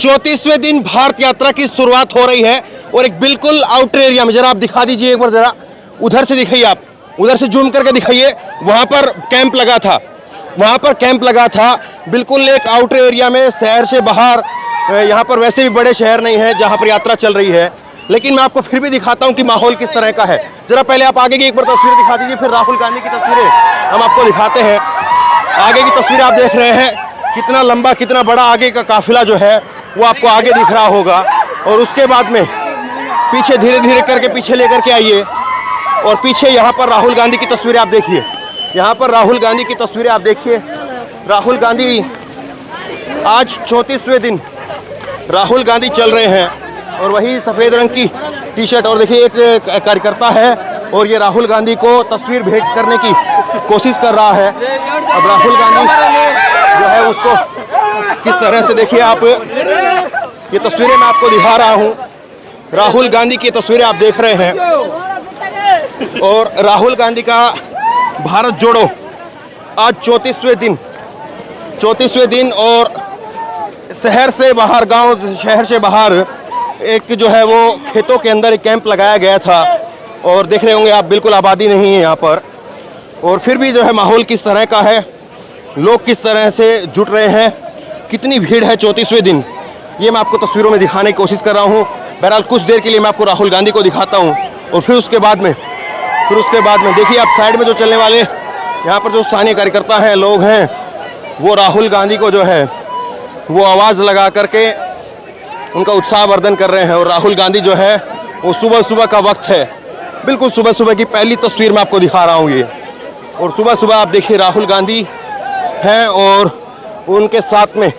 34वें दिन भारत यात्रा की शुरुआत हो रही है और एक बिल्कुल आउटर एरिया में, जरा आप दिखा दीजिए एक बार, जरा उधर से दिखाइए, आप उधर से जूम करके दिखाइए। वहां पर कैंप लगा था, वहां पर कैंप लगा था बिल्कुल एक आउटर एरिया में, शहर से बाहर। यहाँ पर वैसे भी बड़े शहर नहीं है जहाँ पर यात्रा चल रही है, लेकिन मैं आपको फिर भी दिखाता हूँ कि माहौल किस तरह का है। जरा पहले आप आगे की एक बार तस्वीर दिखा दीजिए, फिर राहुल गांधी की तस्वीरें हम आपको दिखाते हैं। आगे की तस्वीर आप देख रहे हैं, कितना लंबा कितना बड़ा आगे का काफिला जो है वो आपको आगे दिख रहा होगा। और उसके बाद में पीछे धीरे धीरे करके पीछे लेकर के आइए, और पीछे यहाँ पर राहुल गांधी की तस्वीरें आप देखिए। यहाँ पर राहुल गांधी की तस्वीरें आप देखिए। राहुल गांधी आज 34वें दिन राहुल गांधी चल रहे हैं, और वही सफ़ेद रंग की टी शर्ट। और देखिए एक कार्यकर्ता है और ये राहुल गांधी को तस्वीर भेंट करने की कोशिश कर रहा है। अब राहुल गांधी जो है उसको किस तरह से, देखिए आप ये तस्वीरें मैं आपको दिखा रहा हूँ। राहुल गांधी की तस्वीरें आप देख रहे हैं, और राहुल गांधी का भारत जोड़ो आज 34वें दिन, और शहर से बाहर, गांव शहर से बाहर एक जो है वो खेतों के अंदर एक कैंप लगाया गया था। और देख रहे होंगे आप, बिल्कुल आबादी नहीं है यहाँ पर, और फिर भी जो है माहौल किस तरह का है, लोग किस तरह से जुट रहे हैं, कितनी भीड़ है 34वें दिन, ये मैं आपको तस्वीरों में दिखाने की कोशिश कर रहा हूँ। बहरहाल कुछ देर के लिए मैं आपको राहुल गांधी को दिखाता हूँ, और फिर उसके बाद में देखिए आप साइड में जो चलने वाले यहाँ पर जो स्थानीय कार्यकर्ता हैं, लोग हैं, वो राहुल गांधी को जो है वो आवाज़ लगा करके उनका उत्साहवर्धन कर रहे हैं। और राहुल गांधी जो है वो सुबह सुबह का वक्त है, बिल्कुल सुबह सुबह की पहली तस्वीर मैं आपको दिखा रहा हूँ ये। और सुबह सुबह आप देखिए राहुल गांधी हैं, और उनके साथ में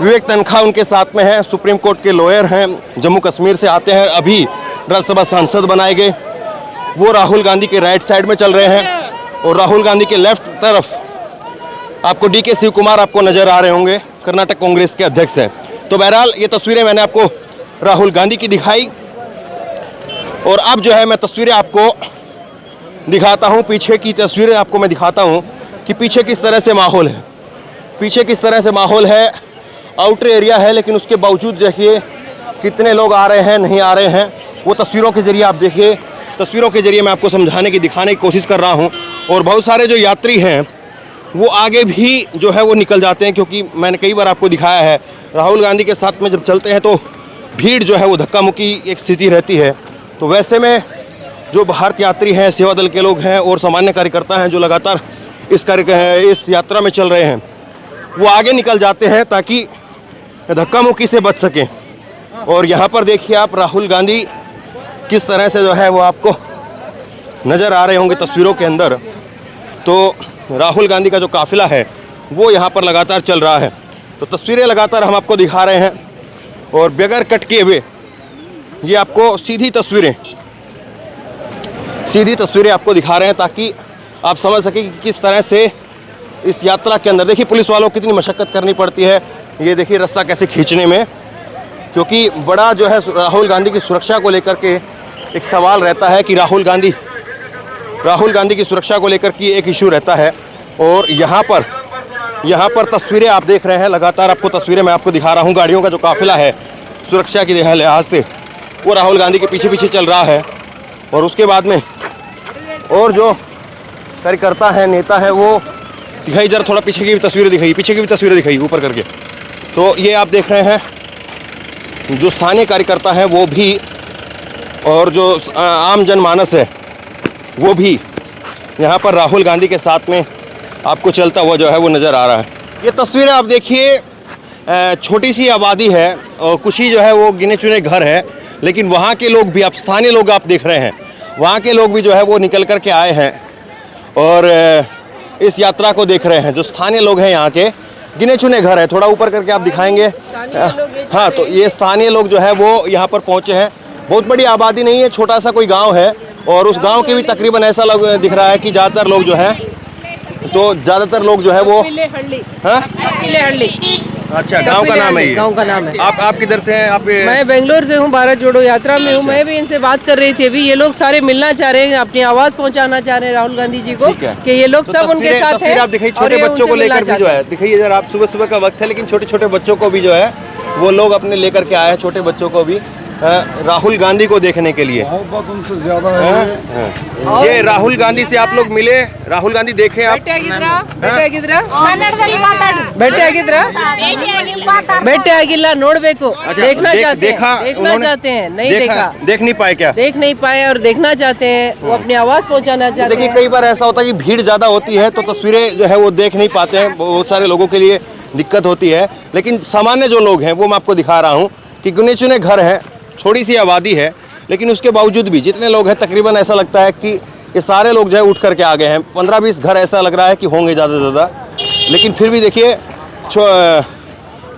विवेक तनखा उनके साथ में है, सुप्रीम कोर्ट के लॉयर हैं, जम्मू कश्मीर से आते हैं, अभी राज्यसभा सांसद बनाए गए। वो राहुल गांधी के राइट साइड में चल रहे हैं, और राहुल गांधी के लेफ्ट तरफ आपको DK शिव कुमार आपको नज़र आ रहे होंगे, कर्नाटक कांग्रेस के अध्यक्ष हैं। तो बहरहाल ये तस्वीरें मैंने आपको राहुल गांधी की दिखाई, और अब जो है मैं तस्वीरें आपको दिखाता हूँ, पीछे की तस्वीरें आपको मैं दिखाता हूँ कि पीछे किस तरह से माहौल है, पीछे किस तरह से माहौल है। आउटर एरिया है, लेकिन उसके बावजूद देखिए कितने लोग आ रहे हैं, नहीं आ रहे हैं, वो तस्वीरों के ज़रिए आप देखिए। तस्वीरों के ज़रिए मैं आपको समझाने की, दिखाने की कोशिश कर रहा हूँ। और बहुत सारे जो यात्री हैं वो आगे भी जो है वो निकल जाते हैं, क्योंकि मैंने कई बार आपको दिखाया है, राहुल गांधी के साथ में जब चलते हैं तो भीड़ जो है वो धक्का मुक्की एक स्थिति रहती है। तो वैसे में जो भारत यात्री हैं, सेवा दल के लोग हैं और सामान्य कार्यकर्ता हैं जो लगातार इस यात्रा में चल रहे हैं, वो आगे निकल जाते हैं ताकि धक्का मुक्की से बच सकें। और यहाँ पर देखिए आप राहुल गांधी किस तरह से जो है वो आपको नज़र आ रहे होंगे तस्वीरों के अंदर। तो राहुल गांधी का जो काफिला है वो यहाँ पर लगातार चल रहा है। तो तस्वीरें लगातार हम आपको दिखा रहे हैं, और बगैर कट किए हुए ये आपको सीधी तस्वीरें आपको दिखा रहे हैं, ताकि आप समझ सकें कि किस तरह से इस यात्रा के अंदर, देखिए पुलिस वालों को कितनी मशक्क़त करनी पड़ती है। ये देखिए रास्ता कैसे खींचने में, क्योंकि बड़ा जो है राहुल गांधी की सुरक्षा को लेकर के एक सवाल रहता है कि राहुल गांधी की सुरक्षा को लेकर के एक इशू रहता है। और यहाँ पर तस्वीरें आप देख रहे हैं, लगातार आपको तस्वीरें मैं आपको दिखा रहा हूँ। गाड़ियों का जो काफिला है सुरक्षा के लिहाज से वो राहुल गांधी के पीछे पीछे चल रहा है। और उसके बाद में और जो कार्यकर्ता है, नेता है, वो दिखाई, जरा थोड़ा पीछे की भी तस्वीरें दिखाई ऊपर करके। तो ये आप देख रहे हैं जो स्थानीय कार्यकर्ता हैं वो भी, और जो आम जनमानस है वो भी यहाँ पर राहुल गांधी के साथ में आपको चलता हुआ जो है वो नज़र आ रहा है। ये तस्वीरें आप देखिए, छोटी सी आबादी है और कुछ ही जो है वो गिने चुने घर है, लेकिन वहाँ के लोग भी, आप स्थानीय लोग आप देख रहे हैं, वहाँ के लोग भी जो है वो निकल कर के आए हैं और इस यात्रा को देख रहे हैं। जो स्थानीय लोग हैं यहाँ के, गिने चुने घर है, थोड़ा ऊपर करके आप दिखाएंगे। हाँ, तो ये स्थानीय लोग जो है वो यहाँ पर पहुँचे हैं। बहुत बड़ी आबादी नहीं है, छोटा सा कोई गांव है, और उस गांव के भी तकरीबन ऐसा दिख रहा है कि ज़्यादातर लोग जो है वो अच्छा, गांव का नाम है ये? गांव का नाम है। आप किधर से हैं? आप? मैं बेंगलोर से हूँ, भारत जोड़ो यात्रा में हूँ। मैं भी इनसे बात कर रही थी अभी। ये लोग सारे मिलना चाह रहे हैं, अपनी आवाज पहुँचाना चाह रहे हैं राहुल गांधी जी को कि ये लोग सब उनके साथ हैं। आप दिखाइए, छोटे बच्चों को लेकर भी जो है, दिखाइए जरा आप, सुबह सुबह का वक्त है लेकिन छोटे छोटे बच्चों को भी जो है वो लोग अपने लेकर के आए हैं छोटे बच्चों को भी राहुल गांधी को देखने के लिए। मोहब्बत उनसे ज्यादा है। ये राहुल गांधी से आप लोग मिले, राहुल गांधी देखे आप? बेटे आगिला ನೋಡಬೇಕು देखना चाहते देखा हैं, देखना उन्होंने? चाहते हैं, नहीं देखा, देख नहीं पाए क्या? देख नहीं पाए और देखना चाहते हैं, वो अपनी आवाज पहुंचाना चाहते देखिए हैं। कई बार ऐसा होता है कि भीड़ ज़्यादा होती है तो तस्वीरें जो है वो देख नहीं पाते हैं, बहुत सारे लोगों के लिए दिक्कत होती है। लेकिन सामान्य जो लोग हैं वो मैं आपको दिखा रहा हूँ कि गिने चुने घर हैं, थोड़ी सी आबादी है, लेकिन उसके बावजूद भी जितने लोग हैं तकरीबन ऐसा लगता है कि ये सारे लोग जो है उठ करके आ गए हैं। 15-20 घर ऐसा लग रहा है कि होंगे ज़्यादा से ज़्यादा, लेकिन फिर भी देखिए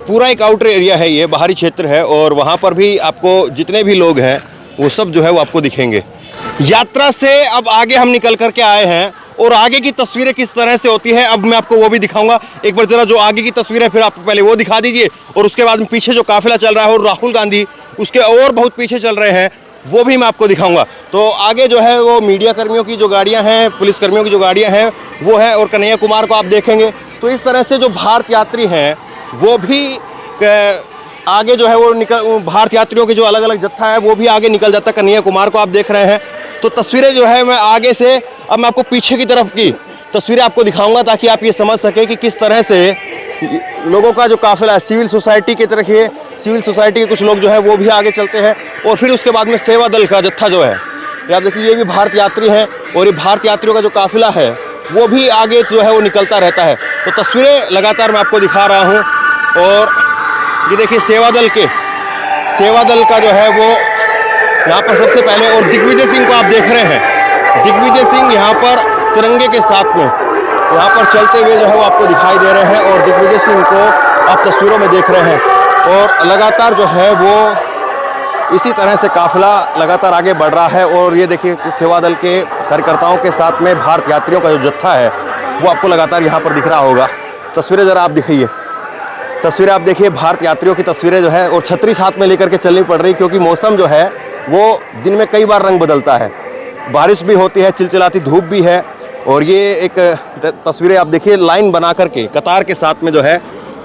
पूरा एक आउटर एरिया है, ये बाहरी क्षेत्र है और वहाँ पर भी आपको जितने भी लोग हैं वो सब जो है वो आपको दिखेंगे। यात्रा से अब आगे हम निकल करके आए हैं और आगे की तस्वीरें किस तरह से होती है अब मैं आपको वो भी दिखाऊंगा। एक बार जरा जो आगे की तस्वीर है फिर आप पहले वो दिखा दीजिए और उसके बाद में पीछे जो काफिला चल रहा है और राहुल गांधी उसके और बहुत पीछे चल रहे हैं वो भी मैं आपको दिखाऊंगा। तो आगे जो है वो मीडिया कर्मियों की जो गाड़ियां हैं, पुलिस कर्मियों की जो गाड़ियां हैं वो है और कन्हैया कुमार को आप देखेंगे। तो इस तरह से जो भारत यात्री हैं वो भी आगे जो है वो भारत यात्रियों के जो अलग अलग जत्था है वो भी आगे निकल जाता है। कन्हैया कुमार को आप देख रहे हैं। तो तस्वीरें जो है मैं आगे से अब मैं आपको पीछे की तरफ की तस्वीरें आपको दिखाऊंगा ताकि आप ये समझ सकें कि किस तरह से लोगों का जो काफिला है। सिविल सोसाइटी की तरफ ये सिविल सोसाइटी के कुछ लोग जो है वो भी आगे चलते हैं और फिर उसके बाद में सेवा दल का जत्था जो है ये आप देखिए ये भी भारत यात्री हैं और ये भारत यात्रियों का जो काफिला है वो भी आगे जो है वो निकलता रहता है। तो तस्वीरें लगातार मैं आपको दिखा रहा हूँ और ये देखिए सेवा दल का जो है वो यहाँ पर सबसे पहले और दिग्विजय सिंह को आप देख रहे हैं। दिग्विजय सिंह यहाँ पर तिरंगे के साथ में यहाँ पर चलते हुए जो है वो आपको दिखाई दे रहे हैं और दिग्विजय सिंह को आप तस्वीरों में देख रहे हैं और लगातार जो है वो इसी तरह से काफिला लगातार आगे बढ़ रहा है। और ये देखिए सेवा दल के कार्यकर्ताओं के साथ में भारत यात्रियों का जो जत्था है वो आपको लगातार यहाँ पर दिख रहा होगा। तस्वीरें ज़रा आप दिखाइए, तस्वीरें आप देखिए भारत यात्रियों की तस्वीरें जो है और छतरी साथ में लेकर के चलनी पड़ रही क्योंकि मौसम जो है वो दिन में कई बार रंग बदलता है, बारिश भी होती है, चिलचिलाती धूप भी है। और ये एक तस्वीरें आप देखिए लाइन बना करके कतार के साथ में जो है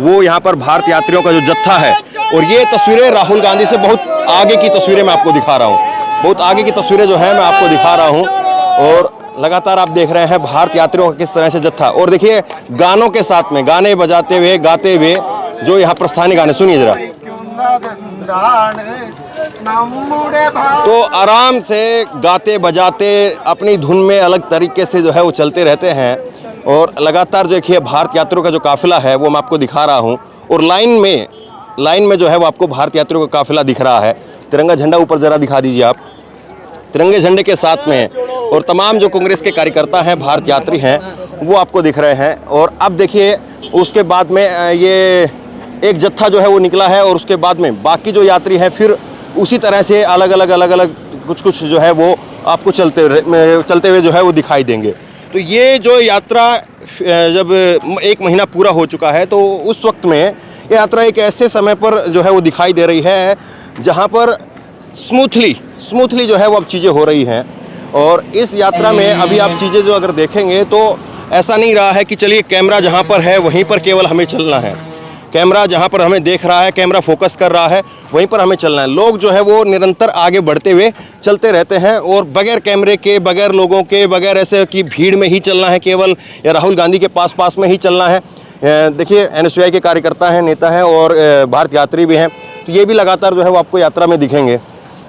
वो यहाँ पर भारत यात्रियों का जो जत्था है। और ये तस्वीरें राहुल गांधी से बहुत आगे की तस्वीरें मैं आपको दिखा रहा हूँ, बहुत आगे की तस्वीरें जो है मैं आपको दिखा रहा हूँ। और लगातार आप देख रहे हैं भारत यात्रियों का किस तरह से जत्था और देखिए गानों के साथ में गाने बजाते हुए गाते हुए जो यहाँ पर स्थानीय गाने सुनिए जरा। तो आराम से गाते बजाते अपनी धुन में अलग तरीके से जो है वो चलते रहते हैं और लगातार जो देखिए भारत यात्रियों का जो काफिला है वो मैं आपको दिखा रहा हूँ। और लाइन में जो है वो आपको भारत यात्रियों का काफिला दिख रहा है। तिरंगा झंडा ऊपर ज़रा दिखा दीजिए आप, तिरंगे झंडे के साथ में और तमाम जो कांग्रेस के कार्यकर्ता हैं, भारत यात्री हैं वो आपको दिख रहे हैं। और अब देखिए उसके बाद में ये एक जत्था जो है वो निकला है और उसके बाद में बाकी जो यात्री हैं फिर उसी तरह से अलग अलग कुछ जो है वो आपको चलते हुए जो है वो दिखाई देंगे। तो ये जो यात्रा जब 1 महीना पूरा हो चुका है तो उस वक्त में ये यात्रा एक ऐसे समय पर जो है वो दिखाई दे रही है जहाँ पर स्मूथली जो है वो अब चीज़ें हो रही हैं। और इस यात्रा में अभी आप चीज़ें जो अगर देखेंगे तो ऐसा नहीं रहा है कि चलिए कैमरा जहाँ पर है वहीं पर केवल हमें चलना है, कैमरा जहाँ पर हमें देख रहा है, कैमरा फोकस कर रहा है वहीं पर हमें चलना है। लोग जो है वो निरंतर आगे बढ़ते हुए चलते रहते हैं और बगैर कैमरे के, बगैर लोगों के, बगैर ऐसे कि भीड़ में ही चलना है केवल या राहुल गांधी के पास में ही चलना है। देखिए NSUI के कार्यकर्ता हैं, नेता हैं और भारत यात्री भी हैं, तो ये भी लगातार जो है वो आपको यात्रा में दिखेंगे।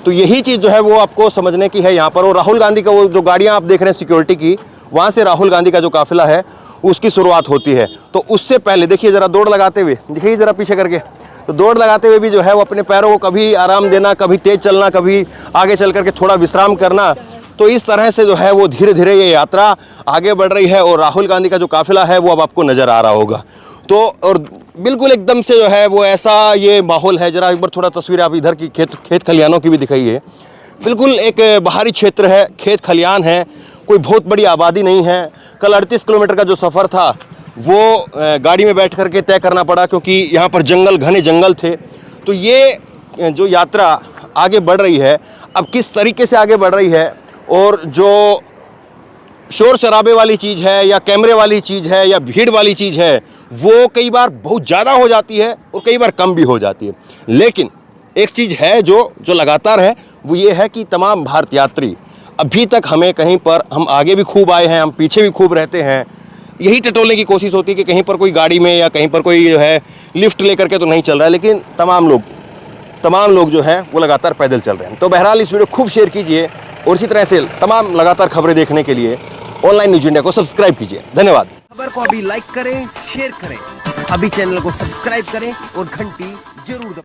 तो यही चीज़ जो है वो आपको समझने की है यहाँ पर। और राहुल गांधी का वो जो गाड़ियाँ आप देख रहे हैं सिक्योरिटी की, वहाँ से राहुल गांधी का जो काफिला है उसकी शुरुआत होती है। तो उससे पहले देखिए ज़रा दौड़ लगाते हुए, दिखाइए ज़रा पीछे करके, तो दौड़ लगाते हुए भी जो है वो अपने पैरों को कभी आराम देना, कभी तेज़ चलना, कभी आगे चल करके थोड़ा विश्राम करना। तो इस तरह से जो है वो धीरे धीरे ये यात्रा आगे बढ़ रही है और राहुल गांधी का जो काफिला है वो अब आपको नज़र आ रहा होगा। तो और बिल्कुल एकदम से जो है वो ऐसा ये माहौल है। ज़रा एक बार थोड़ा तस्वीर आप इधर की खेत खलिहानों की भी दिखाइए। बिल्कुल एक बाहरी क्षेत्र है, खेत खलिहान है, कोई बहुत बड़ी आबादी नहीं है। कल 38 किलोमीटर का जो सफ़र था वो गाड़ी में बैठ करके तय करना पड़ा क्योंकि यहाँ पर घने जंगल थे। तो ये जो यात्रा आगे बढ़ रही है अब किस तरीके से आगे बढ़ रही है और जो शोर शराबे वाली चीज़ है या कैमरे वाली चीज़ है या भीड़ वाली चीज़ है वो कई बार बहुत ज़्यादा हो जाती है और कई बार कम भी हो जाती है। लेकिन एक चीज़ है जो लगातार है, वो ये है कि तमाम भारतीय यात्री अभी तक हमें कहीं पर, हम आगे भी खूब आए हैं, हम पीछे भी खूब रहते हैं, यही टटोलने की कोशिश होती है कि कहीं पर कोई गाड़ी में या कहीं पर कोई जो है लिफ्ट लेकर के तो नहीं चल रहा है, लेकिन तमाम लोग जो हैं वो लगातार पैदल चल रहे हैं। तो बहरहाल इस वीडियो खूब शेयर कीजिए और इसी तरह से तमाम लगातार खबरें देखने के लिए ऑनलाइन न्यूज़ इंडिया को सब्सक्राइब कीजिए। धन्यवाद। खबर को अभी लाइक करें, शेयर करें, अभी चैनल को सब्सक्राइब करें और घंटी जरूर दबाएं।